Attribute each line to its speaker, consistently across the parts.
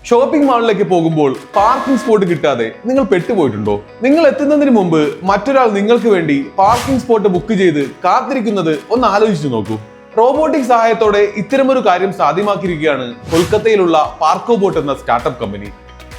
Speaker 1: Shopping മാളിലേക്ക് പോകുമ്പോൾ parking spot കിട്ടാതെ നിങ്ങൾ പെട്ടുപോയിട്ടുണ്ടോ? നിങ്ങൾ എത്തുന്നതിന് മുമ്പ് മറ്റൊരാൾ നിങ്ങൾക്ക് വേണ്ടി പാർക്കിംഗ് സ്പോട്ട് ബുക്ക് ചെയ്ത് കാത്തിരിക്കുന്നത് ഒന്ന് ആലോചിച്ചു നോക്കൂ. റോബോട്ടിക് സഹായത്തോടെ ഇത്തരമൊരു കാര്യം സാധ്യമാക്കിയിരിക്കുകയാണ് കൊൽക്കത്തയിലുള്ള പാർക്കോബോട്ട് എന്ന സ്റ്റാർട്ടപ്പ് കമ്പനി.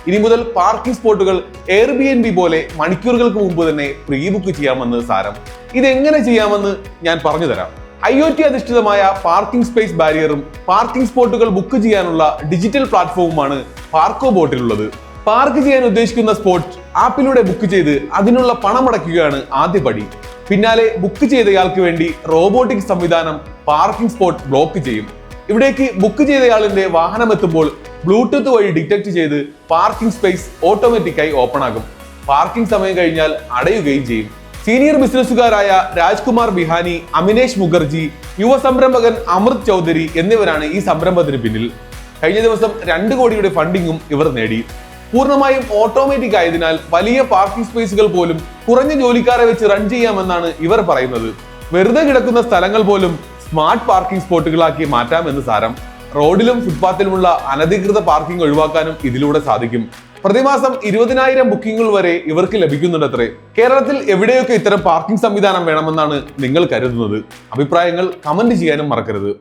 Speaker 1: ഇനി മുതൽ പാർക്കിംഗ് സ്പോട്ടുകൾ എയർബിഎൻബി പോലെ മണിക്കൂറുകൾക്ക് മുമ്പ് തന്നെ പ്രീ ബുക്ക് ചെയ്യാമെന്ന് സാരം. ഇതെങ്ങനെ ചെയ്യാമെന്ന് ഞാൻ പറഞ്ഞു തരാം. IoT അധിഷ്ഠിതമായ പാർക്കിംഗ് സ്പേസ് ബാരിയറും പാർക്കിംഗ് സ്പോട്ടുകൾ ബുക്ക് ചെയ്യാനുള്ള ഡിജിറ്റൽ പ്ലാറ്റ്ഫോമുമാണ് പാർക്കോബോട്ടിലുള്ളത്. പാർക്ക് ചെയ്യാൻ ഉദ്ദേശിക്കുന്ന സ്പോട്ട് ആപ്പിലൂടെ ബുക്ക് ചെയ്ത് അതിനുള്ള പണമടയ്ക്കുകയാണ് ആദ്യ പടി. പിന്നാലെ ബുക്ക് ചെയ്തയാൾക്ക് വേണ്ടി റോബോട്ടിക് സംവിധാനം പാർക്കിംഗ് സ്പോട്ട് ബ്ലോക്ക് ചെയ്യും. ഇവിടേക്ക് ബുക്ക് ചെയ്തയാളിന്റെ വാഹനം എത്തുമ്പോൾ ബ്ലൂടൂത്ത് വഴി ഡിറ്റക്ട് ചെയ്ത് പാർക്കിംഗ് സ്പേസ് ഓട്ടോമാറ്റിക്കായി ഓപ്പൺ ആകും. പാർക്കിംഗ് സമയം കഴിഞ്ഞാൽ അടയുകയും ചെയ്യും. സീനിയർ ബിസിനസ്സുകാരായ രാജ്കുമാർ ബിഹാനി, അമിനേഷ് മുഖർജി, യുവ സംരംഭകൻ അമൃത് ചൗധരി എന്നിവരാണ് ഈ സംരംഭത്തിന് പിന്നിൽ. കഴിഞ്ഞ ദിവസം 2 കോടിയുടെ ഫണ്ടിങ്ങും ഇവർ നേടി. പൂർണ്ണമായും ഓട്ടോമാറ്റിക് ആയതിനാൽ വലിയ പാർക്കിംഗ് സ്പേസുകൾ പോലും കുറഞ്ഞ ജോലിക്കാരെ വെച്ച് റൺ ചെയ്യാമെന്നാണ് ഇവർ പറയുന്നത്. വെറുതെ കിടക്കുന്ന സ്ഥലങ്ങൾ പോലും സ്മാർട്ട് പാർക്കിംഗ് സ്പോട്ടുകളാക്കി മാറ്റാമെന്ന് സാരം. റോഡിലും ഫുട്പാത്തിലുമുള്ള അനധികൃത പാർക്കിംഗ് ഒഴിവാക്കാനും ഇതിലൂടെ സാധിക്കും. പ്രതിമാസം 20,000 ബുക്കിംഗുകൾ വരെ ഇവർക്ക് ലഭിക്കുന്നുണ്ടത്രേ. കേരളത്തിൽ എവിടെയൊക്കെ ഇത്തരം പാർക്കിംഗ് സംവിധാനം വേണമെന്നാണ് നിങ്ങൾ കരുതുന്നത്? അഭിപ്രായങ്ങൾ കമന്റ് ചെയ്യാനും മറക്കരുത്.